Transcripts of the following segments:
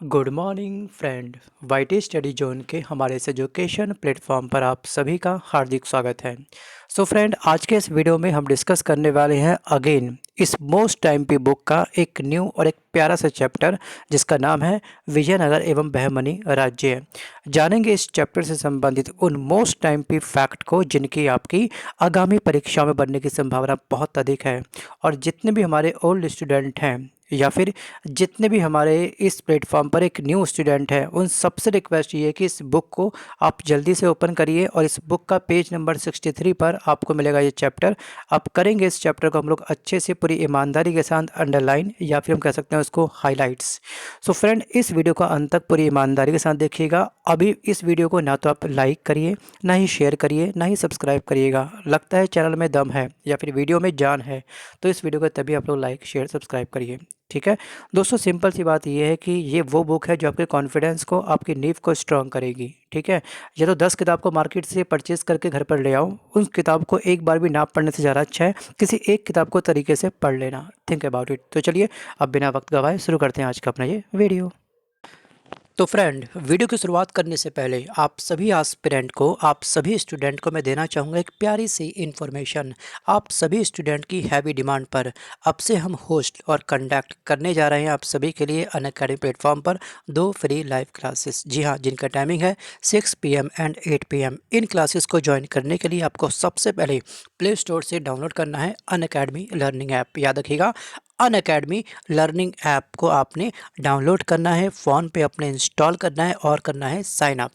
Good morning friend. YT Study Zone के हमारे इस एजुकेशन प्लेटफॉर्म पर आप सभी का हार्दिक स्वागत है। सो फ्रेंड, आज के इस वीडियो में हम डिस्कस करने वाले हैं अगेन इस मोस्ट टाइम पी बुक का एक न्यू और एक प्यारा सा चैप्टर जिसका नाम है विजयनगर एवं बहमनी राज्य। जानेंगे इस चैप्टर से संबंधित उन मोस्ट टाइम पी फैक्ट को जिनकी आपकी आगामी परीक्षाओं में बनने की संभावना बहुत अधिक है। और जितने भी हमारे ओल्ड स्टूडेंट हैं या फिर जितने भी हमारे इस प्लेटफॉर्म पर एक न्यू स्टूडेंट है, उन सबसे रिक्वेस्ट ये है कि इस बुक को आप जल्दी से ओपन करिए और इस बुक का पेज नंबर 63 पर आपको मिलेगा ये चैप्टर। आप करेंगे इस चैप्टर को हम लोग अच्छे से पूरी ईमानदारी के साथ अंडरलाइन या फिर हम कह सकते हैं उसको हाईलाइट्स। सो फ्रेंड, इस वीडियो को अंत तक पूरी ईमानदारी के साथ देखिएगा। अभी इस वीडियो को ना तो आप लाइक करिए, ना ही शेयर करिए, ना ही सब्सक्राइब करिएगा। लगता है चैनल में दम है या फिर वीडियो में जान है तो इस वीडियो को तभी आप लोग लाइक शेयर सब्सक्राइब करिए। ठीक है दोस्तों, सिंपल सी बात यह है कि ये वो बुक है जो आपके कॉन्फिडेंस को, आपकी नींव को स्ट्रांग करेगी। ठीक है, या तो 10 किताब को मार्केट से परचेज करके घर पर ले आओ, उन किताब को एक बार भी ना पढ़ने से ज़्यादा अच्छा है किसी एक किताब को तरीके से पढ़ लेना। Think about it. तो चलिए अब बिना वक्त गवाए शुरू करते हैं आज का अपना ये वीडियो। तो फ्रेंड, वीडियो की शुरुआत करने से पहले आप सभी एस्पिरेंट को, आप सभी स्टूडेंट को मैं देना चाहूँगा एक प्यारी सी इन्फॉर्मेशन। आप सभी स्टूडेंट की हैवी डिमांड पर अब से हम होस्ट और कंडक्ट करने जा रहे हैं आप सभी के लिए अनअकैडमी प्लेटफॉर्म पर 2 फ्री लाइव क्लासेस। जी हाँ, जिनका टाइमिंग है 6 PM and 8 PM। In classes को ज्वाइन करने के लिए आपको सबसे पहले प्ले स्टोर से डाउनलोड करना है अनअकैडमी लर्निंग ऐप। याद रखिएगा, अनअकैडमी लर्निंग ऐप को आपने डाउनलोड करना है, फ़ोन पे अपने इंस्टॉल करना है और करना है साइन अप।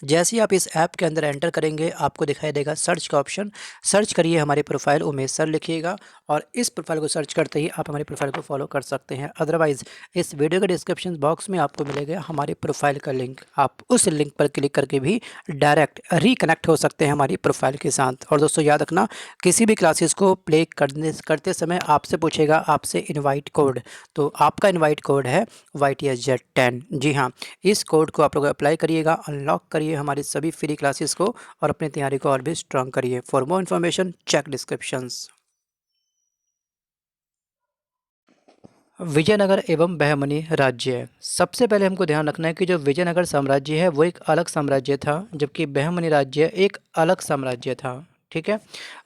जैसे ही आप इस ऐप के अंदर एंटर करेंगे आपको दिखाई देगा सर्च का ऑप्शन। सर्च करिए हमारी प्रोफाइल उमेश सर लिखिएगा और इस प्रोफाइल को सर्च करते ही आप हमारी प्रोफाइल को फॉलो कर सकते हैं। अदरवाइज़ इस वीडियो के डिस्क्रिप्शन बॉक्स में आपको मिलेगा हमारी प्रोफाइल का लिंक। आप उस लिंक पर क्लिक करके भी डायरेक्ट रिकनेक्ट हो सकते हैं हमारी प्रोफाइल के साथ। और दोस्तों याद रखना, किसी भी क्लासेस को प्ले करते समय आपसे पूछेगा आपसे इन्वाइट कोड। तो आपका इन्वाइट कोड है YTSZ10। जी हाँ, इस कोड को आप लोग अप्लाई करिएगा, अनलॉक करिए हमारी सभी फ्री क्लासेस को और अपनी तैयारी को और भी स्ट्रांग करिए। For more information check descriptions. Vijayanagara एवं बहमनी राज्य। सबसे पहले हमको ध्यान रखना है कि जो विजयनगर साम्राज्य है वो एक अलग साम्राज्य था, जबकि बहमनी राज्य एक अलग साम्राज्य था। ठीक है,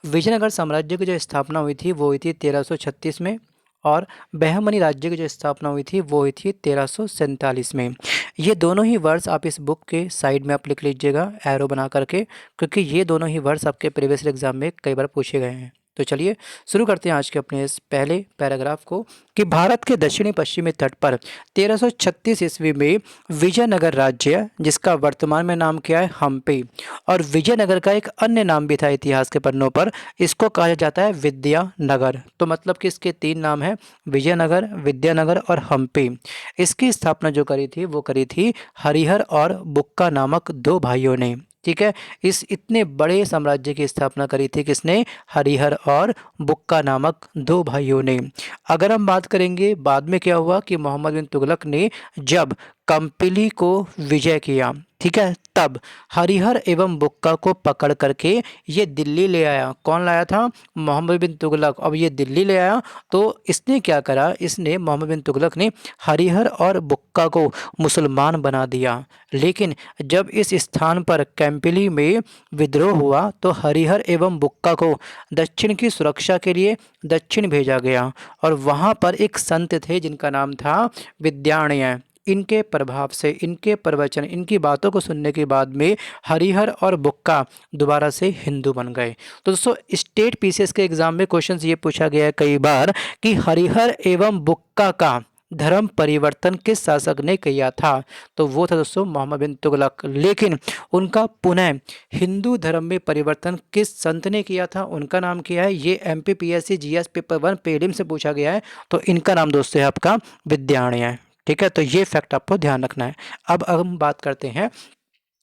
विजयनगर साम्राज्य की जो स्थापना हुई थी वो हुई थी 1336 में और बहमनी राज्य की जो स्थापना हुई थी वो हुई थी 1347 में। ये दोनों ही वर्ष आप इस बुक के साइड में आप लिख लीजिएगा एरो बना करके, क्योंकि ये दोनों ही वर्ष आपके प्रीवियस एग्जाम में कई बार पूछे गए हैं। तो चलिए शुरू करते हैं आज के अपने इस पहले पैराग्राफ को कि भारत के दक्षिणी पश्चिमी तट पर 1336 ईस्वी में विजयनगर राज्य, जिसका वर्तमान में नाम क्या है हम्पी, और विजयनगर का एक अन्य नाम भी था इतिहास के पन्नों पर, इसको कहा जाता है विद्यानगर। तो मतलब कि इसके 3 नाम हैं, विजयनगर, विद्यानगर और हम्पी। इसकी स्थापना जो करी थी वो करी थी हरिहर और बुक्का नामक 2 भाइयों ने। ठीक है, इस इतने बड़े साम्राज्य की स्थापना करी थी किसने? हरिहर और बुक्का नामक 2 भाइयों ने। अगर हम बात करेंगे बाद में क्या हुआ कि मोहम्मद बिन तुगलक ने जब कंपिली को विजय किया, ठीक है, तब हरिहर एवं बुक्का को पकड़ करके ये दिल्ली ले आया। कौन लाया था? मोहम्मद बिन तुगलक। अब ये दिल्ली ले आया तो इसने क्या करा, इसने मोहम्मद बिन तुगलक ने हरिहर और बुक्का को मुसलमान बना दिया। लेकिन जब इस स्थान पर कैंपिली में विद्रोह हुआ तो हरिहर एवं बुक्का को दक्षिण की सुरक्षा के लिए दक्षिण भेजा गया और वहाँ पर एक संत थे जिनका नाम था विद्याणय। इनके प्रभाव से, इनके प्रवचन, इनकी बातों को सुनने के बाद में हरिहर और बुक्का दोबारा से हिंदू बन गए। तो दोस्तों स्टेट पीसीएस के एग्जाम में क्वेश्चंस ये पूछा गया है कई बार कि हरिहर एवं बुक्का का धर्म परिवर्तन किस शासक ने किया था? तो वो था दोस्तों मोहम्मद बिन तुगलक। लेकिन उनका पुनः हिंदू धर्म में परिवर्तन किस संत ने किया था? उनका नाम क्या है? ये MPPSC GS पेपर 1 प्रीलिम से पूछा गया है। तो इनका नाम दोस्तों है आपका विद्याणय। ठीक है, तो ये फैक्ट आपको ध्यान रखना है। अब हम बात करते हैं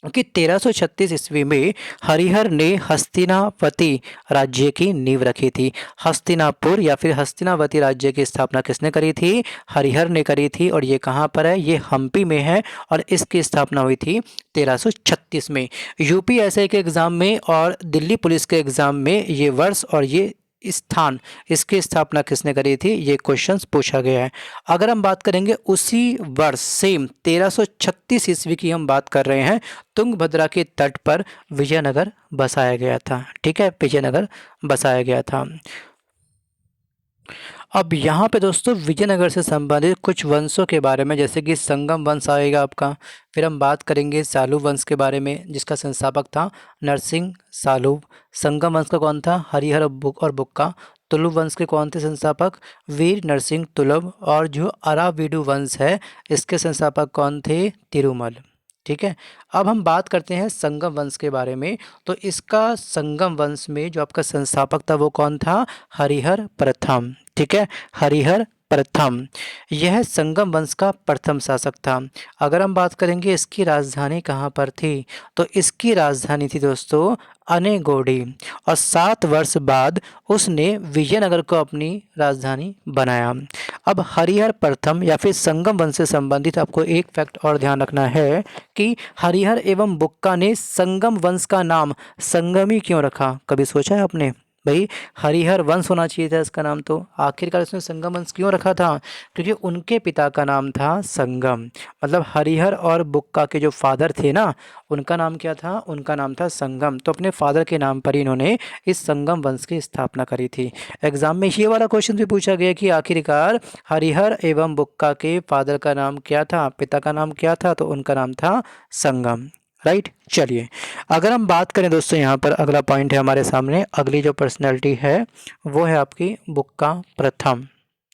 कि 1336 ईस्वी में हरिहर ने हस्तिनावती राज्य की नींव रखी थी। हस्तिनापुर या फिर हस्तिनावती राज्य की स्थापना किसने करी थी? हरिहर ने करी थी। और ये कहाँ पर है? ये हम्पी में है और इसकी स्थापना हुई थी 1336 में। UPSC के एग्ज़ाम में और दिल्ली पुलिस के एग्ज़ाम में ये वर्ष और ये स्थान, इसकी स्थापना किसने करी थी, ये क्वेश्चंस पूछा गया है। अगर हम बात करेंगे उसी वर्ष सेम 1336 ईस्वी की हम बात कर रहे हैं, तुंगभद्रा के तट पर विजयनगर बसाया गया था। ठीक है, विजयनगर बसाया गया था। अब यहाँ पे दोस्तों विजयनगर से संबंधित कुछ वंशों के बारे में, जैसे कि संगम वंश आएगा आपका, फिर हम बात करेंगे सालू वंश के बारे में जिसका संस्थापक था नरसिंह सालू। संगम वंश का कौन था, हरिहर और बुक्का। तुलु वंश के कौन थे संस्थापक, वीर नरसिंह तुलुव। और जो अराविडु वंश है इसके संस्थापक कौन थे, तिरुमल। ठीक है, अब हम बात करते हैं संगम वंश के बारे में। तो इसका संगम वंश में जो आपका संस्थापक था वो कौन था, हरिहर प्रथम। ठीक है, हरिहर प्रथम यह संगम वंश का प्रथम शासक था। अगर हम बात करेंगे इसकी राजधानी कहाँ पर थी, तो इसकी राजधानी थी दोस्तों अनेगोडी। और 7 वर्ष बाद उसने विजयनगर को अपनी राजधानी बनाया। अब हरिहर प्रथम या फिर संगम वंश से संबंधित आपको एक फैक्ट और ध्यान रखना है कि हरिहर एवं बुक्का ने संगम वंश का नाम संगमी क्यों रखा, कभी सोचा है आपने। भाई हरिहर वंश होना चाहिए था इसका नाम, तो आखिरकार इसने संगम वंश क्यों रखा था, क्योंकि उनके पिता का नाम था संगम। मतलब हरिहर और बुक्का के जो फादर थे ना, उनका नाम क्या था, उनका नाम था संगम। तो अपने फादर के नाम पर ही इन्होंने इस संगम वंश की स्थापना करी थी। एग्जाम में ये वाला क्वेश्चन भी पूछा गया कि आखिरकार हरिहर एवं बुक्का के फादर का नाम क्या था, पिता का नाम क्या था, तो उनका नाम था संगम। राइट, चलिए अगर हम बात करें दोस्तों, यहाँ पर अगला पॉइंट है हमारे सामने, अगली जो पर्सनैलिटी है वो है आपकी बुक्का प्रथम।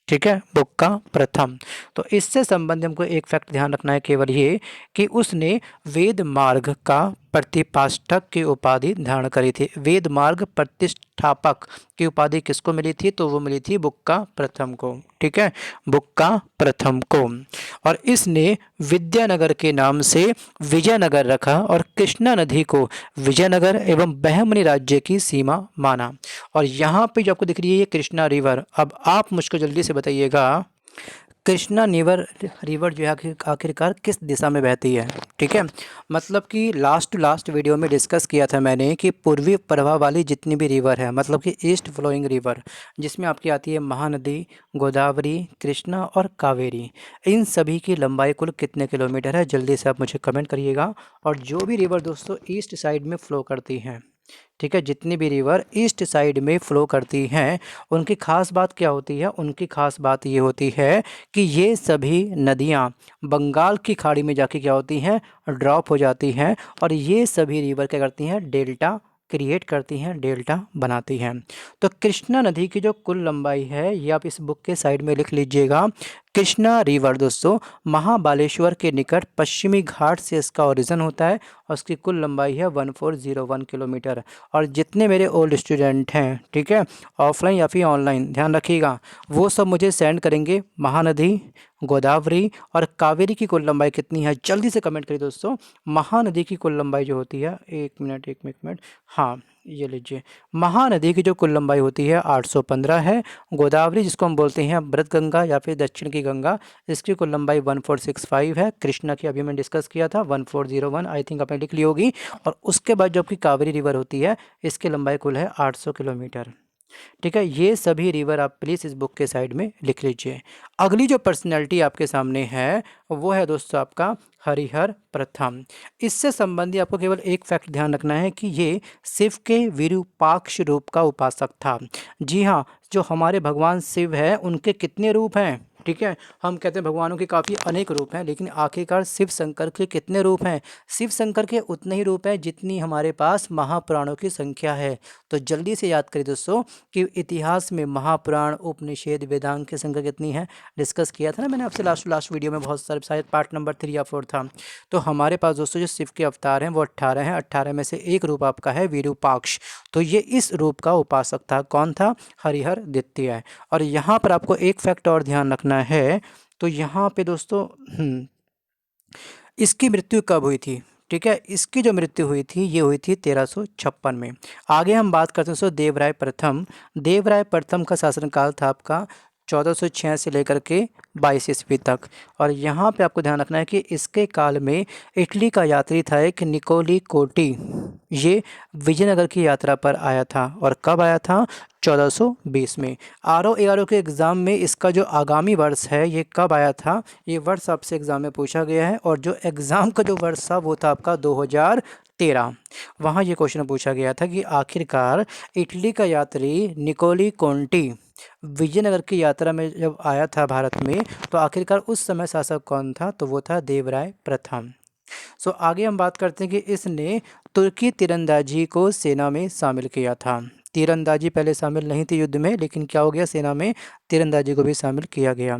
ठीक है, बुक्का प्रथम। तो इससे संबंधित हमको एक फैक्ट ध्यान रखना है केवल ये कि उसने वेद मार्ग का प्रतिपाष्टक की उपाधि धारण करी थी। वेद मार्ग प्रतिष्ठापक की उपाधि किसको मिली थी, तो वो मिली थी बुक्का प्रथम को। ठीक है, बुक्का प्रथम को। और इसने विद्यानगर के नाम से विजयनगर रखा और कृष्णा नदी को विजयनगर एवं बहमनी राज्य की सीमा माना। और यहाँ पे जो आपको दिख रही है ये कृष्णा रिवर, अब आप मुझको जल्दी से बताइएगा कृष्णा रिवर जो है आखिरकार किस दिशा में बहती है। ठीक है, मतलब कि लास्ट टू लास्ट वीडियो में डिस्कस किया था मैंने कि पूर्वी प्रवाह वाली जितनी भी रिवर है, मतलब कि ईस्ट फ्लोइंग रिवर, जिसमें आपकी आती है महानदी, गोदावरी, कृष्णा और कावेरी, इन सभी की लंबाई कुल कितने किलोमीटर है, जल्दी से आप मुझे कमेंट करिएगा। और जो भी रिवर दोस्तों ईस्ट साइड में फ़्लो करती हैं, ठीक है, जितनी भी रिवर ईस्ट साइड में फ़्लो करती हैं, उनकी ख़ास बात क्या होती है, उनकी ख़ास बात ये होती है कि ये सभी नदियाँ बंगाल की खाड़ी में जाके क्या होती हैं, ड्रॉप हो जाती हैं। और ये सभी रिवर क्या करती हैं, डेल्टा क्रिएट करती हैं, डेल्टा बनाती हैं। तो कृष्णा नदी की जो कुल लंबाई है ये आप इस बुक के साइड में लिख लीजिएगा। कृष्णा रिवर दोस्तों महाबालेश्वर के निकट पश्चिमी घाट से इसका ओरिजिन होता है और उसकी कुल लंबाई है 1401 किलोमीटर। और जितने मेरे ओल्ड स्टूडेंट हैं, ठीक है, ऑफलाइन या फिर ऑनलाइन, ध्यान रखिएगा, वो सब मुझे सेंड करेंगे महानदी, गोदावरी और कावेरी की कुल लंबाई कितनी है, जल्दी से कमेंट करिए दोस्तों। महानदी की कुल लंबाई जो होती है, एक मिनट, हाँ ये लीजिए, महानदी की जो कुल लंबाई होती है 815 है। गोदावरी जिसको हम बोलते हैं ब्रत गंगा या फिर दक्षिण की गंगा, इसकी कुल लंबाई 1465 है। कृष्णा की अभी मैंने डिस्कस किया था 1401, आई थिंक आपने लिख ली होगी। और उसके बाद जो आपकी कावेरी रिवर होती है इसकी लंबाई कुल है 800 किलोमीटर। ठीक है, ये सभी रिवर आप प्लीज़ इस बुक के साइड में लिख लीजिए। अगली जो पर्सनैलिटी आपके सामने है वो है दोस्तों आपका हरिहर प्रथम। इससे संबंधित आपको केवल एक फैक्ट ध्यान रखना है कि ये शिव के विरूपाक्ष रूप का उपासक था। जी हाँ, जो हमारे भगवान शिव है उनके कितने रूप हैं, ठीक है, हम कहते हैं भगवानों के काफ़ी अनेक रूप हैं, लेकिन आखिरकार शिव शंकर के कितने रूप हैं, शिव शंकर के उतने ही रूप हैं जितनी हमारे पास महापुराणों की संख्या है। तो जल्दी से याद करिए दोस्तों कि इतिहास में महापुराण, उपनिषद, वेदांत की संख्या कितनी है, डिस्कस किया था ना मैंने आपसे लास्ट वीडियो में, बहुत सारे, शायद पार्ट नंबर 3 या 4 था। तो हमारे पास दोस्तों जो शिव के अवतार हैं वो 18 हैं, 18 में से एक रूप आपका है विरूपाक्ष। तो ये इस रूप का उपासक था, कौन था, हरिहर द्वितीय। और यहाँ पर आपको एक फैक्ट और ध्यान रखना है, तो यहाँ पे दोस्तों इसकी मृत्यु कब हुई थी, ठीक है, इसकी जो मृत्यु हुई थी ये हुई थी 1356 में। आगे हम बात करते हैं दोस्तों देवराय प्रथम। देवराय प्रथम का शासनकाल था आपका 1406 से लेकर के 22 ईस्वी तक। और यहाँ पे आपको ध्यान रखना है कि इसके काल में इटली का यात्री था एक निकोली कोटी, ये विजयनगर की यात्रा पर आया था। और कब आया था? 1420 में। आरओ एआरओ के एग्ज़ाम में इसका जो आगामी वर्ष है ये कब आया था, ये वर्ष आपसे एग्ज़ाम में पूछा गया है। और जो एग्ज़ाम का जो वर्ष था वो था आपका 2013। वहाँ ये क्वेश्चन पूछा गया था कि आखिरकार इटली का यात्री निकोली कोंटी विजयनगर की यात्रा में जब आया था भारत में, तो आखिरकार उस समय शासक कौन था? तो वो था देवराय प्रथम। आगे हम बात करते हैं कि इसने तुर्की तीरंदाजी को सेना में शामिल किया था। तीरंदाजी पहले शामिल नहीं थी युद्ध में, लेकिन क्या हो गया, सेना में तीरंदाजी को भी शामिल किया गया।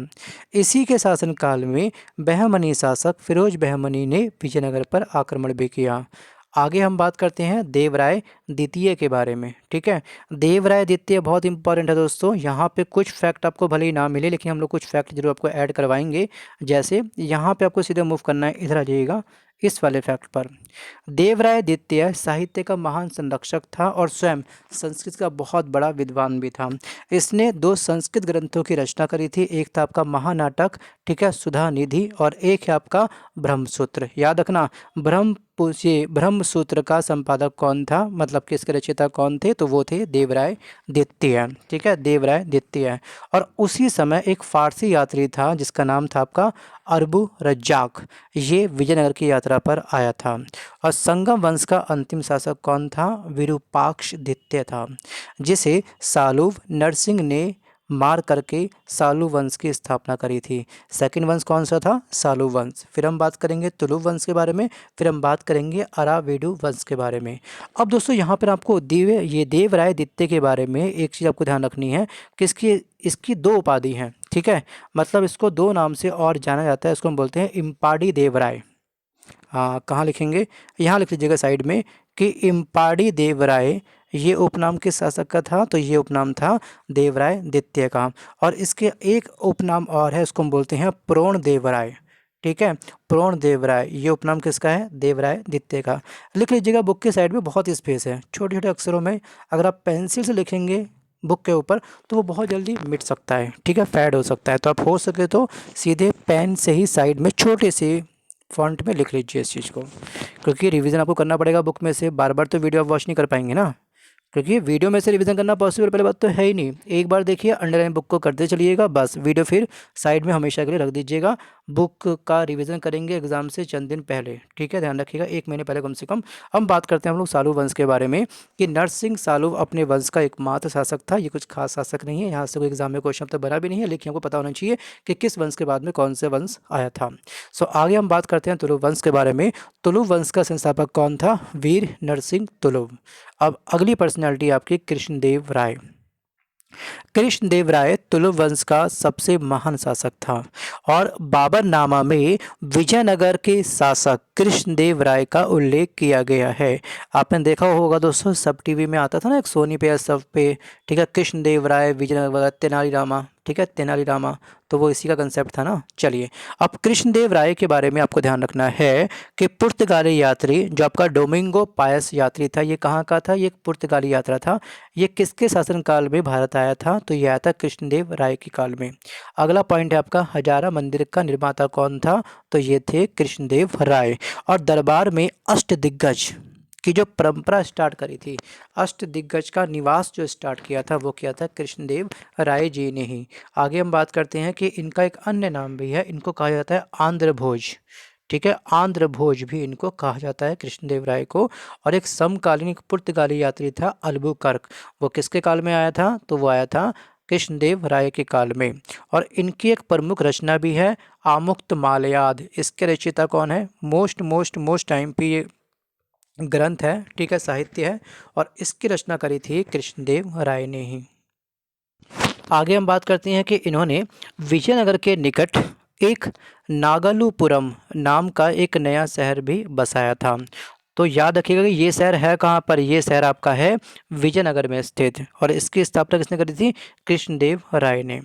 इसी के शासनकाल में बहमनी शासक फिरोज बहमनी ने विजयनगर पर आक्रमण भी किया। आगे हम बात करते हैं देवराय द्वितीय के बारे में। ठीक है, देवराय द्वितीय बहुत इंपॉर्टेंट है दोस्तों। यहाँ पे कुछ फैक्ट आपको भले ही ना मिले, लेकिन हम लोग कुछ फैक्ट जरूर आपको ऐड करवाएंगे। जैसे यहाँ पे आपको सीधे मूव करना है, इधर आ जाइएगा इस वाले फैक्ट पर। देवराय द्वितीय साहित्य का महान संरक्षक था और स्वयं संस्कृत का बहुत बड़ा विद्वान भी था। इसने 2 संस्कृत ग्रंथों की रचना करी थी। एक था आपका महानाटक, ठीक है, सुधा निधि, और एक है आपका ब्रह्मसूत्र। याद रखना, ब्रह्मसूत्र का संपादक कौन था, मतलब कि इसके रचयिता कौन थे? तो वो थे देवराय द्वितीय। ठीक है, देवराय द्वितीय। और उसी समय एक फारसी यात्री था जिसका नाम था आपका अरबू रज्जाक, ये विजयनगर की यात्रा पर आया था। और संगम वंश का अंतिम शासक कौन था? विरूपाक्ष द्वितीय था, जिसे सालुव नरसिंह ने मार करके सालू वंश की स्थापना करी थी। सेकंड वंश कौन सा था? सालू वंश। फिर हम बात करेंगे तुलुव वंश के बारे में, फिर हम बात करेंगे अरावेडु वंश के बारे में। अब दोस्तों यहाँ पर आपको देवराय द्वितीय के बारे में एक चीज़ आपको ध्यान रखनी है कि इसकी 2 उपाधि हैं। ठीक है, मतलब इसको 2 नाम से और जाना जाता है। इसको हम बोलते हैं इम्पाड़ी देवराय। हाँ, कहाँ लिखेंगे? यहाँ लिख लीजिएगा साइड में कि इम्पाड़ी देवराय ये उपनाम किस शासक का था? तो ये उपनाम था देवराय द्वितीय का। और इसके एक उपनाम और है, उसको हम बोलते हैं प्रोण देवराय। ठीक है, प्रोण देवराय ये उपनाम किसका है? देवराय द्वितीय का। लिख लीजिएगा, बुक के साइड में बहुत स्पेस है, छोटे छोटे अक्षरों में अगर आप पेंसिल से लिखेंगे बुक के ऊपर तो वो बहुत जल्दी मिट सकता है। ठीक है, फेड हो सकता है। तो आप हो सके तो सीधे पेन से ही साइड में छोटे से फॉन्ट में लिख लीजिए इस चीज़ को, क्योंकि रिवीजन आपको करना पड़ेगा बुक में से। बार बार तो वीडियो आप वॉच नहीं कर पाएंगे ना, क्योंकि वीडियो में से रिवीजन करना पॉसिबल पहले बात तो है ही नहीं। एक बार देखिए, अंडरलाइन बुक को करते चलिएगा, बस वीडियो फिर साइड में हमेशा के लिए रख दीजिएगा। बुक का रिवीजन करेंगे एग्जाम से चंद दिन पहले। ठीक है, ध्यान रखिएगा, 1 महीने पहले कम से कम। हम बात करते हैं हम लोग सालू वंश के बारे में कि नरसिंह सालू अपने वंश का एकमात्र शासक था। ये कुछ खास शासक नहीं है, यहाँ से कोई एग्जाम में क्वेश्चन तो बना भी नहीं है, लेकिन आपको पता होना चाहिए कि किस वंश के बाद में कौन से वंश आया था। आगे हम बात करते हैं तुलु वंश के बारे में। तुलु वंश का संस्थापक कौन था? वीर नरसिंह तुलु। अब अगली पर्सनैलिटी आपकी कृष्णदेव राय। कृष्णदेव राय तुलु वंश का सबसे महान शासक था और बाबरनामा में विजयनगर के शासक कृष्णदेव राय का उल्लेख किया गया है। आपने देखा होगा दोस्तों, सब टीवी में आता था ना, एक सोनी पे या सब पे। ठीक है, कृष्णदेव राय विजयनगर वगैरह, तेनाली रामा। ठीक है, तेनाली रामा, तो वो इसी का कंसेप्ट था ना। चलिए, अब कृष्णदेव राय के बारे में आपको ध्यान रखना है कि पुर्तगाली यात्री जो आपका डोमिंगो पायस यात्री था, ये कहाँ का था? ये एक पुर्तगाली यात्रा था। ये किसके शासनकाल में भारत आया था? तो ये आया था कृष्णदेव राय के काल में। अगला पॉइंट है आपका, हजारा मंदिर का निर्माता कौन था? तो ये थे कृष्णदेव राय। और दरबार में अष्टदिग्गज की जो परंपरा स्टार्ट करी थी, अष्टदिग्गज का निवास जो स्टार्ट किया था, वो किया था कृष्णदेव राय जी ने ही। आगे हम बात करते हैं कि इनका एक अन्य नाम भी है, इनको कहा जाता है आंध्र भोज। ठीक है, आंध्र भोज भी इनको कहा जाता है कृष्णदेव राय को। और एक समकालीन एक पुर्तगाली यात्री था अल्बुकर्क, वो किसके काल में आया था? तो वो आया था कृष्णदेव राय के काल में। और इनकी एक प्रमुख रचना भी है आमुक्त मालयाद। इसके रचयिता कौन है? मोस्ट टाइम पे ये ग्रंथ है। ठीक है, साहित्य है, और इसकी रचना करी थी कृष्णदेव राय ने ही। आगे हम बात करते हैं कि इन्होंने विजयनगर के निकट एक नागलुपुरम नाम का एक नया शहर भी बसाया था। तो याद रखिएगा कि ये शहर है कहाँ पर? ये शहर आपका है विजयनगर में स्थित, और इसकी स्थापना किसने करी थी? कृष्णदेव राय ने।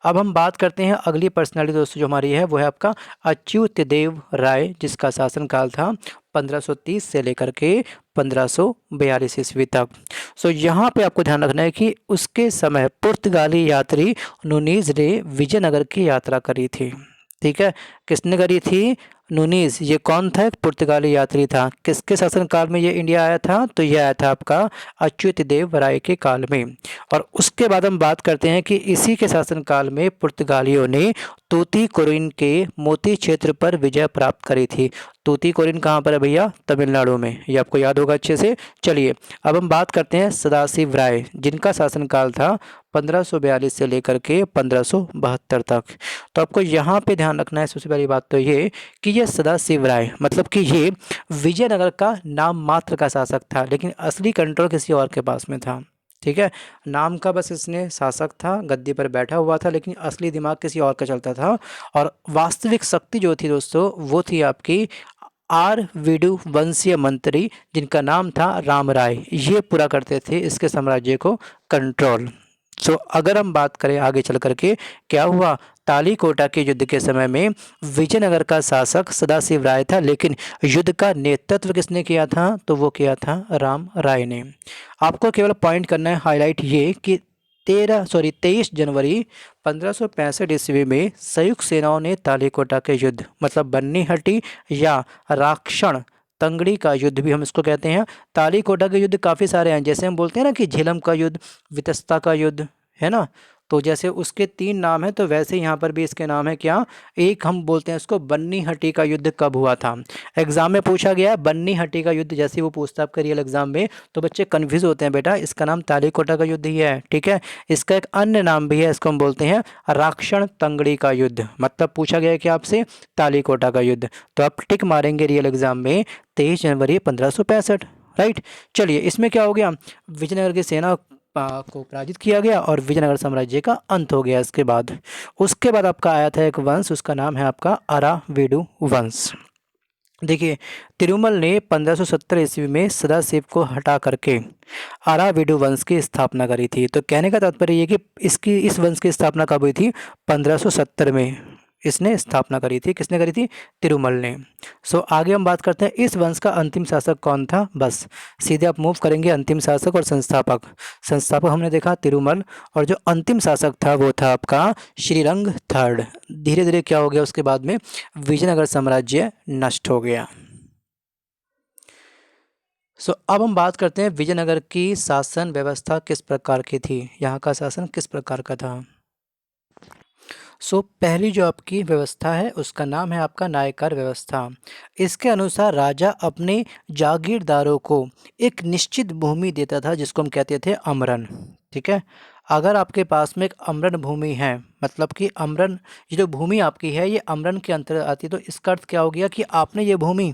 अब हम बात करते हैं अगली पर्सनालिटी दोस्तों जो हमारी है, वो है आपका अच्युत देव राय, जिसका शासनकाल था 1530 से लेकर के 1542 ईस्वी तक। सो यहाँ पे आपको ध्यान रखना है कि उसके समय पुर्तगाली यात्री नूनीज ने विजयनगर की यात्रा करी थी। ठीक है, किसने करी थी? नूनीज। ये कौन था? एक पुर्तगाली यात्री था। किसके शासनकाल में ये इंडिया आया था? तो ये आया था आपका अच्युत देव राय के काल में। और उसके बाद हम बात करते हैं कि इसी के शासनकाल में पुर्तगालियों ने तूतीकोरिन के मोती क्षेत्र पर विजय प्राप्त करी थी। तूतीकोरिन कहाँ पर है भैया? तमिलनाडु में। ये आपको याद होगा अच्छे से। चलिए अब हम बात करते हैं सदाशिव राय, जिनका शासनकाल था 1542 से लेकर के 1572 तक। तो आपको यहाँ पे ध्यान रखना है, सबसे पहली बात तो ये कि ये सदाशिव राय मतलब कि ये विजयनगर का नाम मात्र का शासक था, लेकिन असली कंट्रोल किसी और के पास में था। ठीक है, नाम का बस इसने शासक था, गद्दी पर बैठा हुआ था, लेकिन असली दिमाग किसी और का चलता था। और वास्तविक शक्ति जो थी दोस्तों, वो थी आपकी आर विडु वंशीय मंत्री, जिनका नाम था राम राय। ये पूरा करते थे इसके साम्राज्य को कंट्रोल। सो अगर हम बात करें आगे चल करके क्या हुआ, तालीकोटा के युद्ध के समय में विजयनगर का शासक सदाशिव राय था, लेकिन युद्ध का नेतृत्व किसने किया था? तो वो किया था राम राय ने। आपको केवल पॉइंट करना है हाईलाइट ये कि 23 जनवरी 1565 ईस्वी में संयुक्त सेनाओं ने तालीकोटा के युद्ध मतलब बन्नीहट्टी या राक्षण तंगड़ी का युद्ध भी हम इसको कहते हैं। तालीकोटा के युद्ध काफ़ी सारे हैं, जैसे हम बोलते हैं ना कि झेलम का युद्ध, वितस्ता का युद्ध, है ना। तो जैसे उसके 3 नाम हैं, तो वैसे यहाँ पर भी इसके नाम है क्या? एक हम बोलते हैं इसको बन्नीहट्टी का युद्ध कब हुआ था। एग्जाम में पूछा गया बन्नीहट्टी का युद्ध, जैसे वो पूछता है आपका रियल एग्जाम में, तो बच्चे कन्फ्यूज होते हैं। बेटा इसका नाम तालीकोटा का युद्ध ही है। ठीक है, इसका एक अन्य नाम भी है, इसको हम बोलते हैं राक्षण तंगड़ी का युद्ध। मतलब पूछा गया कि आपसे तालीकोटा का युद्ध, तो आप टिक मारेंगे रियल एग्जाम में 23 जनवरी 1565। राइट। चलिए इसमें क्या हो गया, विजयनगर की सेना को पराजित किया गया और विजयनगर साम्राज्य का अंत हो गया। उसके बाद आपका आया था एक वंश, उसका नाम है आपका अराविडु वंश। देखिए तिरुमल ने 1570 ईस्वी में सदाशिव को हटा करके अराविडु वंश की स्थापना करी थी। तो कहने का तात्पर्य ये कि इस वंश की स्थापना कब हुई थी? 1570 में इसने स्थापना करी थी। किसने करी थी? तिरुमल ने। सो आगे हम बात करते हैं इस वंश का अंतिम शासक कौन था। बस सीधे आप मूव करेंगे अंतिम शासक और संस्थापक। संस्थापक हमने देखा तिरुमल, और जो अंतिम शासक था वो था आपका श्रीरंग थर्ड। धीरे धीरे क्या हो गया, उसके बाद में विजयनगर साम्राज्य नष्ट हो गया। अब हम बात करते हैं विजयनगर की शासन व्यवस्था किस प्रकार की थी, यहाँ का शासन किस प्रकार का था। पहली जो आपकी व्यवस्था है उसका नाम है आपका नायकर व्यवस्था। इसके अनुसार राजा अपने जागीरदारों को एक निश्चित भूमि देता था, जिसको हम कहते थे अमरन। ठीक है, अगर आपके पास में एक अमरन भूमि है, मतलब कि अमरन, ये जो भूमि आपकी है ये अमरन के अंतर्गत आती है, तो इसका अर्थ क्या हो गया कि आपने ये भूमि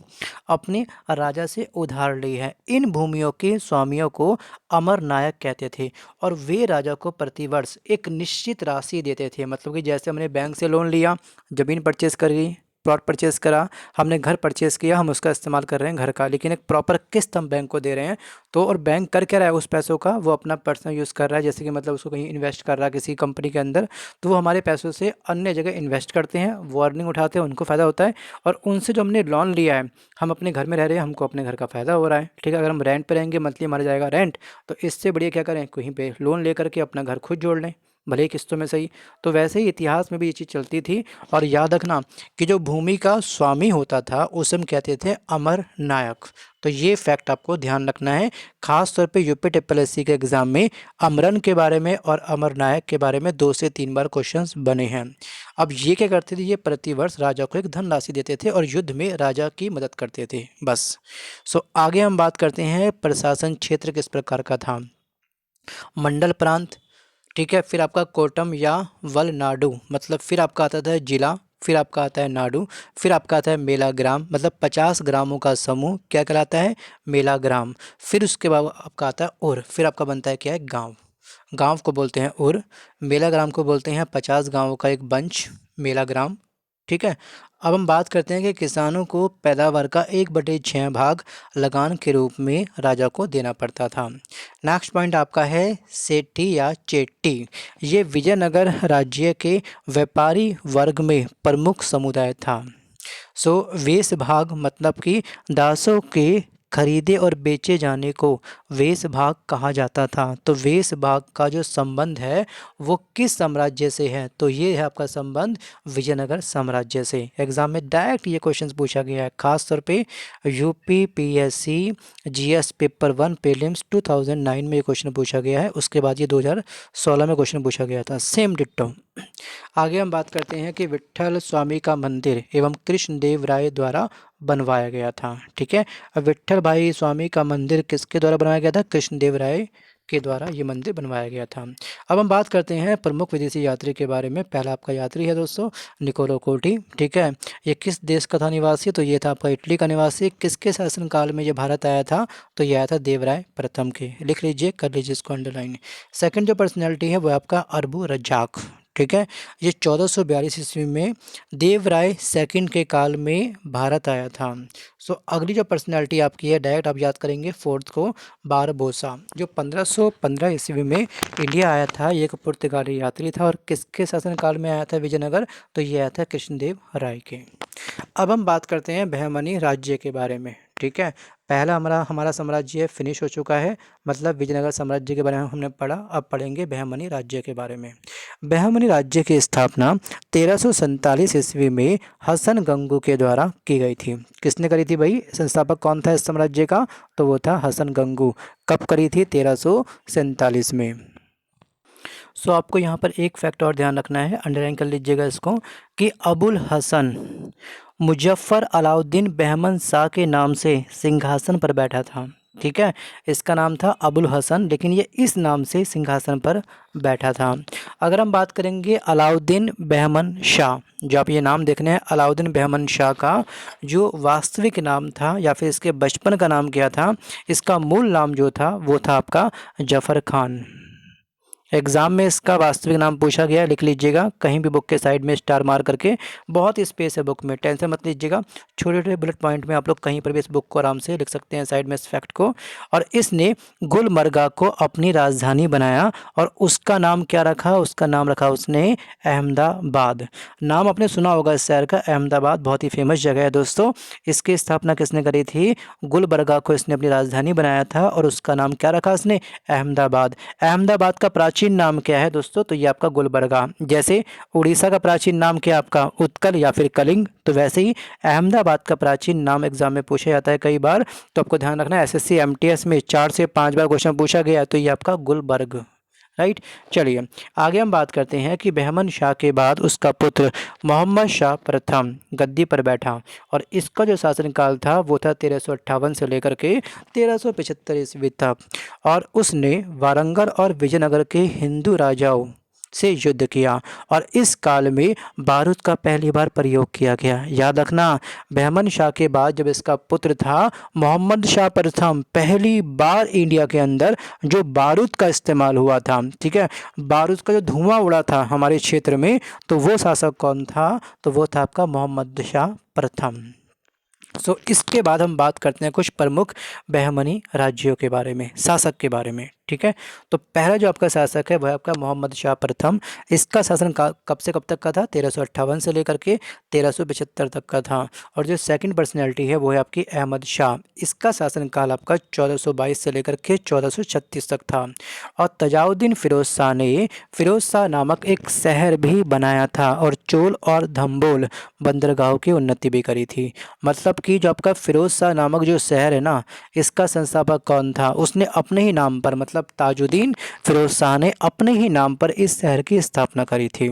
अपने राजा से उधार ली है। इन भूमियों के स्वामियों को अमर नायक कहते थे, और वे राजा को प्रतिवर्ष एक निश्चित राशि देते थे। मतलब कि जैसे हमने बैंक से लोन लिया, ज़मीन परचेज करी, प्लॉट परचेज़ करा, हमने घर परचेज़ किया, हम उसका इस्तेमाल कर रहे हैं घर का, लेकिन एक प्रॉपर किस्त हम बैंक को दे रहे हैं। तो और बैंक कर क्या रहा है उस पैसों का, वो अपना पर्सनल यूज़ कर रहा है, जैसे कि मतलब उसको कहीं इन्वेस्ट कर रहा है किसी कंपनी के अंदर, तो वो हमारे पैसों से अन्य जगह इन्वेस्ट करते हैं, वो अर्निंग उठाते हैं, उनको फ़ायदा होता है। और उनसे जो हमने लोन लिया है, हम अपने घर में रह रहे हैं, हमको अपने घर का फ़ायदा हो रहा है। ठीक है, अगर हम रेंट पर रहेंगे, मंथली हमारा जाएगा रेंट, तो इससे बढ़िया क्या करें, कहीं पर लोन ले करके अपना घर खुद जोड़ लें, भले ही किस्तों में सही। तो वैसे ही इतिहास में भी ये चीज़ चलती थी। और याद रखना कि जो भूमि का स्वामी होता था उसे हम कहते थे अमर नायक। तो ये फैक्ट आपको ध्यान रखना है, खास तौर पे यूपी TSS के एग्ज़ाम में अमरन के बारे में और अमर नायक के बारे में 2 से 3 बार क्वेश्चंस बने हैं। अब ये क्या करते थे, ये प्रतिवर्ष राजा को एक धनराशि देते थे और युद्ध में राजा की मदद करते थे। बस आगे हम बात करते हैं प्रशासन क्षेत्र किस प्रकार का था। मंडल प्रांत, ठीक है, फिर आपका कोटम या वलनाडु, मतलब फिर आपका आता था जिला, फिर आपका आता है नाडु, फिर आपका आता है मेला ग्राम, मतलब 50 ग्रामों का समूह क्या कहलाता है, मेला ग्राम। फिर उसके बाद आपका आता है उर, फिर आपका बनता है क्या है, गांव। गांव को बोलते हैं उर, मेला ग्राम को बोलते हैं 50 गांवों का एक बंच, मेला ग्राम। ठीक है, अब हम बात करते हैं कि किसानों को पैदावार का 1/6 भाग लगान के रूप में राजा को देना पड़ता था। नेक्स्ट पॉइंट आपका है सेठी या चेट्टी। ये विजयनगर राज्य के व्यापारी वर्ग में प्रमुख समुदाय था। सो वेश भाग मतलब कि दासों के खरीदे और बेचे जाने को वेश भाग कहा जाता था। तो वेश भाग का जो संबंध है वो किस साम्राज्य से है, तो ये है आपका संबंध विजयनगर साम्राज्य से। एग्जाम में डायरेक्ट ये क्वेश्चन पूछा गया है, खास तौर पे UP PSC GS paper 1 prelims 2009 में ये क्वेश्चन पूछा गया है। उसके बाद ये 2016 में क्वेश्चन पूछा गया था, सेम डिट्टो। आगे हम बात करते हैं कि विट्ठल स्वामी का मंदिर एवं कृष्णदेव राय द्वारा बनवाया गया था। ठीक है, अब विट्ठल भाई स्वामी का मंदिर किसके द्वारा बनवाया गया था, कृष्णदेव राय के द्वारा ये मंदिर बनवाया गया था। अब हम बात करते हैं प्रमुख विदेशी यात्री के बारे में। पहला आपका यात्री है दोस्तों निकोलो कोटी। ठीक है, ये किस देश का था निवासी, तो ये था आपका इटली का निवासी। किसके शासनकाल में ये भारत आया था, तो ये आया था देवराय प्रथम के। लिख लीजिए, कर लीजिए इसको अंडरलाइन। सेकंड जो पर्सनैलिटी है वो आपका अरबू रज्जाक। ठीक है, ये 1442 ईस्वी में देवराय सेकंड के काल में भारत आया था। सो अगली जो पर्सनैलिटी आपकी है डायरेक्ट आप याद करेंगे फोर्थ को, बारबोसा, जो 1515 ईस्वी में इंडिया आया था। ये एक पुर्तगाली यात्री था और किसके शासनकाल में आया था विजयनगर, तो ये आया था कृष्णदेव राय के। अब हम बात करते हैं बहमनी राज्य के बारे में। ठीक है, पहला हमारा साम्राज्य फिनिश हो चुका है, मतलब विजयनगर साम्राज्य के बारे में हमने पढ़ा। अब पढ़ेंगे बहमनी राज्य के बारे में। बहमनी राज्य की स्थापना 1347 ईस्वी में हसन गंगू के द्वारा की गई थी। किसने करी थी भाई, संस्थापक कौन था इस साम्राज्य का, तो वो था हसन गंगू। कब करी थी, 1347 में। सो आपको यहाँ पर एक फैक्ट और ध्यान रखना है, अंडरलाइन कर लीजिएगा इसको, कि अबुल हसन मुजफ्फर अलाउद्दीन बहमन शाह के नाम से सिंहासन पर बैठा था। ठीक है, इसका नाम था अबुल हसन, लेकिन ये इस नाम से सिंहासन पर बैठा था। अगर हम बात करेंगे अलाउद्दीन बहमन शाह, जो आप ये नाम देख रहे हैं अलाउद्दीन बहमन शाह का जो वास्तविक नाम था या फिर इसके बचपन का नाम क्या था, इसका मूल नाम जो था वो था आपका जफ़र खान। एग्जाम में इसका वास्तविक नाम पूछा गया है, लिख लीजिएगा कहीं भी बुक के साइड में स्टार मार करके। बहुत स्पेस है बुक में, टेंशन मत लीजिएगा, छोटे छोटे बुलेट पॉइंट में आप लोग कहीं पर भी इस बुक को आराम से लिख सकते हैं साइड में इस फैक्ट को। और इसने गुलमर्गा को अपनी राजधानी बनाया और उसका नाम क्या रखा, उसका नाम रखा उसने अहमदाबाद। नाम आपने सुना होगा इस शहर का, अहमदाबाद बहुत ही फेमस जगह है दोस्तों। इसकी स्थापना किसने करी थी, गुलबर्गा को इसने अपनी राजधानी बनाया था और उसका नाम क्या रखा इसने, अहमदाबाद। अहमदाबाद का प्राचीन नाम क्या है दोस्तों, तो ये आपका गुलबर्गा। जैसे उड़ीसा का प्राचीन नाम क्या आपका, उत्कल या फिर कलिंग, तो वैसे ही अहमदाबाद का प्राचीन नाम एग्जाम में पूछा जाता है कई बार। तो आपको ध्यान रखना है, एसएससी एमटीएस में 4 से 5 बार क्वेश्चन पूछा गया, तो ये आपका गुलबर्ग। राइट, चलिए आगे हम बात करते हैं कि बहमन शाह के बाद उसका पुत्र मोहम्मद शाह प्रथम गद्दी पर बैठा और इसका जो शासनकाल था वो था 1358 से लेकर के 1375 ईस्वी तक। और उसने वारंगल और विजयनगर के हिंदू राजाओं से युद्ध किया और इस काल में बारूद का पहली बार प्रयोग किया गया। याद रखना, बहमन शाह के बाद जब इसका पुत्र था मोहम्मद शाह प्रथम, पहली बार इंडिया के अंदर जो बारूद का इस्तेमाल हुआ था। ठीक है, बारूद का जो धुआं उड़ा था हमारे क्षेत्र में, तो वो शासक कौन था, तो वो था आपका मोहम्मद शाह प्रथम। सो इसके बाद हम बात करते हैं कुछ प्रमुख बहमनी राज्यों के बारे में, शासक के बारे में। ठीक है, तो पहला जो आपका शासक है वह आपका मोहम्मद शाह प्रथम। इसका शासन कब से कब तक का था, 1358 से लेकर के 1375 तक का था। और जो सेकंड पर्सनैलिटी है वो है आपकी अहमद शाह। इसका शासनकाल आपका 1422 से लेकर के 1436 तक था। और तजाउद्दीन फिरोज शाह ने फिरोज शाह नामक एक शहर भी बनाया था और चोल और धम्बोल बंदरगाहों की उन्नति भी करी थी। मतलब कि जो आपका फिरोज शाह नामक जो शहर है ना, इसका संस्थापक कौन था, उसने अपने ही नाम पर, मतलब ताजुद्दीन फिरोज शाह ने अपने ही नाम पर इस शहर की स्थापना करी थी।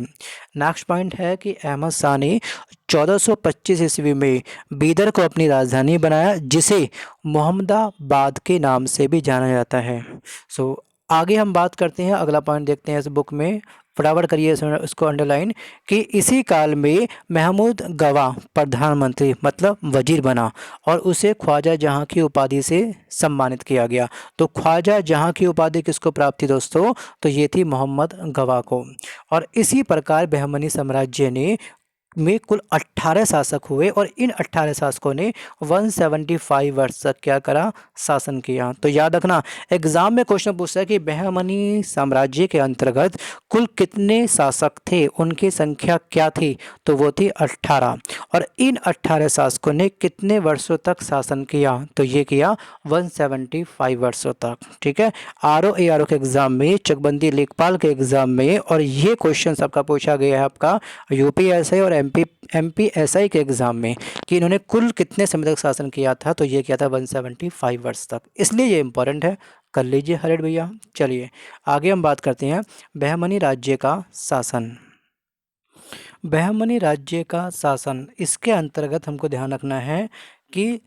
नेक्स्ट पॉइंट है कि अहमद शाह ने 1425 ईस्वी में बीदर को अपनी राजधानी बनाया, जिसे मोहम्मदाबाद के नाम से भी जाना जाता है। सो आगे हम बात करते हैं, अगला पॉइंट देखते हैं इस बुक में, फटाफट करिए इसको अंडरलाइन, कि इसी काल में महमूद गवा प्रधानमंत्री मतलब वजीर बना और उसे ख्वाजा जहाँ की उपाधि से सम्मानित किया गया। तो ख्वाजा जहाँ की उपाधि किसको प्राप्त थी दोस्तों, तो ये थी मोहम्मद गवा को। और इसी प्रकार बहमनी साम्राज्य ने में कुल 18 शासक हुए और इन 18 शासकों ने 175 वर्ष तक क्या करा, शासन किया। तो याद रखना, एग्जाम में क्वेश्चन पूछता है कि बहमनी साम्राज्य के अंतर्गत कुल कितने शासक थे, उनकी संख्या क्या थी, तो वो थी 18। और इन 18 शासकों ने कितने वर्षों तक शासन किया, तो ये किया 175 वर्षों तक। ठीक है, ARO के एग्जाम में, चकबंदी लेखपाल के एग्जाम में, और ये क्वेश्चन आपका पूछा गया है आपका UPSI और MPSI के एग्जाम में कि इन्होंने कुल कितने समय तक शासन किया था, तो ये किया था 175 वर्ष तक, इसलिए ये इंपॉर्टेंट है, कर लीजिए हरेड भैया। चलिए आगे हम बात करते हैं बहमनी राज्य का शासन। बहमनी राज्य का शासन, इसके अंतर्गत हमको ध्यान रखना है कि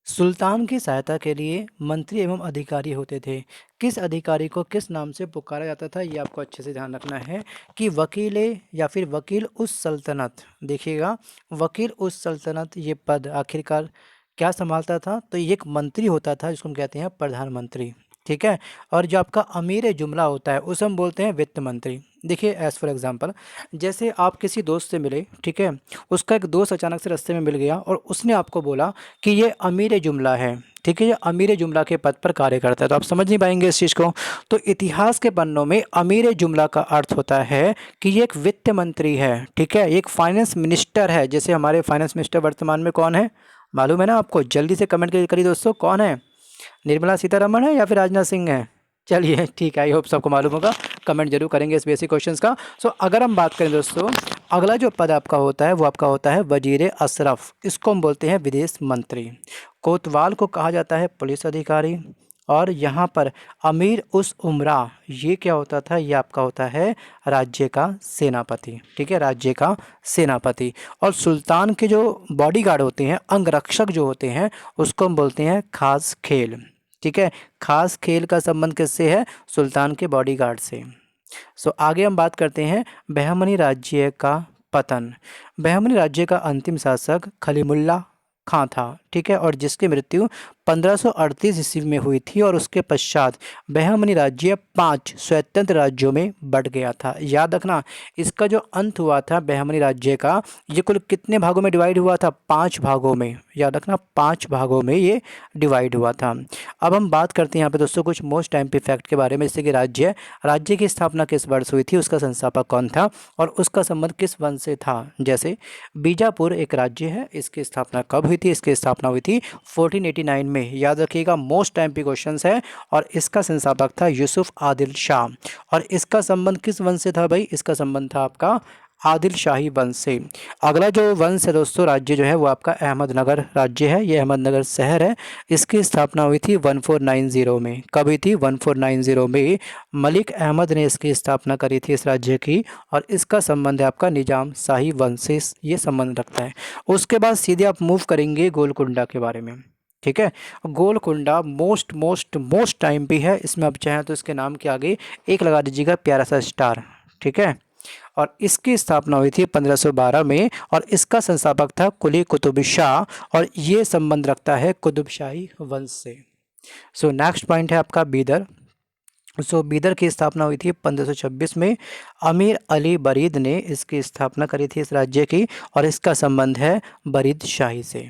सुल्तान की सहायता के लिए मंत्री एवं अधिकारी होते थे। किस अधिकारी को किस नाम से पुकारा जाता था, ये आपको अच्छे से ध्यान रखना है कि वकीले या फिर वकील उस सल्तनत। देखिएगा, वकील उस सल्तनत, ये पद आखिरकार क्या संभालता था, तो ये एक मंत्री होता था जिसको हम कहते हैं प्रधानमंत्री। ठीक है, और जो आपका अमीर जुमला होता है उसे हम बोलते हैं वित्त मंत्री। देखिए एज फॉर एग्जांपल, जैसे आप किसी दोस्त से मिले, ठीक है, उसका एक दोस्त अचानक से रास्ते में मिल गया और उसने आपको बोला कि ये अमीर जुमला है, ठीक है, ये अमीर जुमला के पद पर कार्य करता है, तो आप समझ नहीं पाएंगे इस चीज़ को। तो इतिहास के पन्नों में अमीर जुमला का अर्थ होता है कि ये एक वित्त मंत्री है, ठीक है, एक फाइनेंस मिनिस्टर है। जैसे हमारे फाइनेंस मिनिस्टर वर्तमान में कौन है, मालूम है ना आपको? जल्दी से कमेंट करिए दोस्तों, कौन है? निर्मला सीतारमण है या फिर राजनाथ सिंह है? चलिए ठीक है, आई होप सबको मालूम होगा, कमेंट जरूर करेंगे इस बेसिक क्वेश्चंस का। सो अगर हम बात करें दोस्तों, अगला जो पद आपका होता है वो आपका होता है वजीर अशरफ, इसको हम बोलते हैं विदेश मंत्री। कोतवाल को कहा जाता है पुलिस अधिकारी, और यहाँ पर अमीर उस उमरा, ये क्या होता था, ये आपका होता है राज्य का सेनापति। ठीक है, राज्य का सेनापति। और सुल्तान के जो बॉडीगार्ड होते हैं, अंगरक्षक जो होते हैं, उसको हम बोलते हैं खास खेल। ठीक है, खास खेल का संबंध किससे है, सुल्तान के बॉडीगार्ड से। सो आगे हम बात करते हैं बहमनी राज्य का पतन। बहमनी राज्य का अंतिम शासक खलीमुल्ला खां था, ठीक है, और जिसकी मृत्यु 1538 ईस्वी में हुई थी, और उसके पश्चात बहमनी राज्य 5 स्वतंत्र राज्यों में बंट गया था। याद रखना, इसका जो अंत हुआ था बहमनी राज्य का, ये कुल कितने भागों में डिवाइड हुआ था, 5 भागों में। याद रखना, 5 भागों में ये डिवाइड हुआ था। अब हम बात करते हैं यहाँ पे दोस्तों कुछ मोस्ट टाइम फैक्ट के बारे में, जैसे कि राज्य की स्थापना किस वर्ष हुई थी, उसका संस्थापक कौन था, और उसका संबंध किस वंश से था। जैसे बीजापुर एक राज्य है, इसकी स्थापना कब हुई थी, इसकी स्थापना हुई थी 1489 में। याद रखिएगा, मोस्ट टाइम पे क्वेश्चंस है, और इसका संस्थापक था यूसुफ आदिल शाह। और इसका संबंध किस वंश से था भाई, इसका संबंध था आपका आदिल शाही वंश से। अगला जो वंश है दोस्तों, राज्य जो है वो आपका अहमदनगर राज्य है, ये अहमदनगर शहर है। इसकी स्थापना हुई थी 1490 में। कब हुई थी, 1490 में मलिक अहमद ने इसकी स्थापना करी थी इस राज्य की, और इसका संबंध है आपका निजाम शाही वंश से ये संबंध रखता है। उसके बाद सीधे आप मूव करेंगे गोलकुंडा के बारे में। ठीक है, गोलकुंडा मोस्ट टाइम भी है, इसमें आप चाहें तो इसके नाम के आगे एक लगा दीजिएगा प्यारा सा स्टार। ठीक है, और इसकी स्थापना हुई थी 1512 में, और इसका संस्थापक था कुली कुतुब शाह, और ये संबंध रखता है कुतुब शाही वंश से। सो नेक्स्ट पॉइंट है आपका बीदर। बीदर की स्थापना हुई थी 1526 में। अमीर अली बरीद ने इसकी स्थापना करी थी इस राज्य की, और इसका संबंध है बरीद शाही से।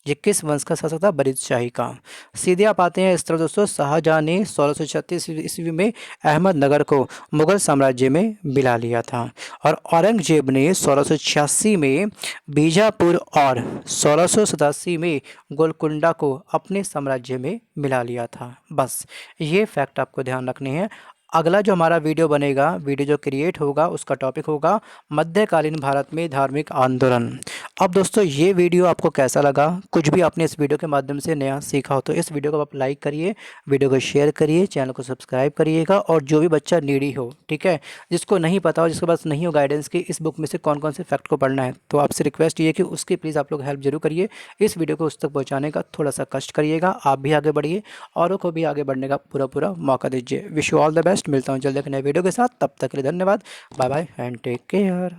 ये किस वंश का शासक था, बरीद शाही का। सीधे आप आते हैं इस तरफ दोस्तों, शाहजहां ने 1636 ईस्वी में अहमदनगर को मुगल साम्राज्य में मिला लिया था, और औरंगजेब ने 1686 में बीजापुर और 1687 में गोलकुंडा को अपने साम्राज्य में मिला लिया था। बस ये फैक्ट आपको ध्यान रखने हैं। अगला जो हमारा वीडियो बनेगा, वीडियो जो क्रिएट होगा, उसका टॉपिक होगा मध्यकालीन भारत में धार्मिक आंदोलन। अब दोस्तों ये वीडियो आपको कैसा लगा, कुछ भी आपने इस वीडियो के माध्यम से नया सीखा हो तो इस वीडियो को आप लाइक करिए, वीडियो को शेयर करिए, चैनल को सब्सक्राइब करिएगा। और जो भी बच्चा नीडी हो, ठीक है, जिसको नहीं पता हो, जिसके पास नहीं हो गाइडेंस की इस बुक में से कौन कौन से फैक्ट को पढ़ना है, तो आपसे रिक्वेस्ट ये कि उसकी प्लीज़ आप लोग हेल्प जरूर करिए। इस वीडियो को उस तक पहुँचाने का थोड़ा सा कष्ट करिएगा, आप भी आगे बढ़िए, औरों को भी आगे बढ़ने का पूरा मौका दीजिए। Wish you all the best. मिलता हूँ जल्द एक नए वीडियो के साथ, तब तक के लिए धन्यवाद, bye bye and take care.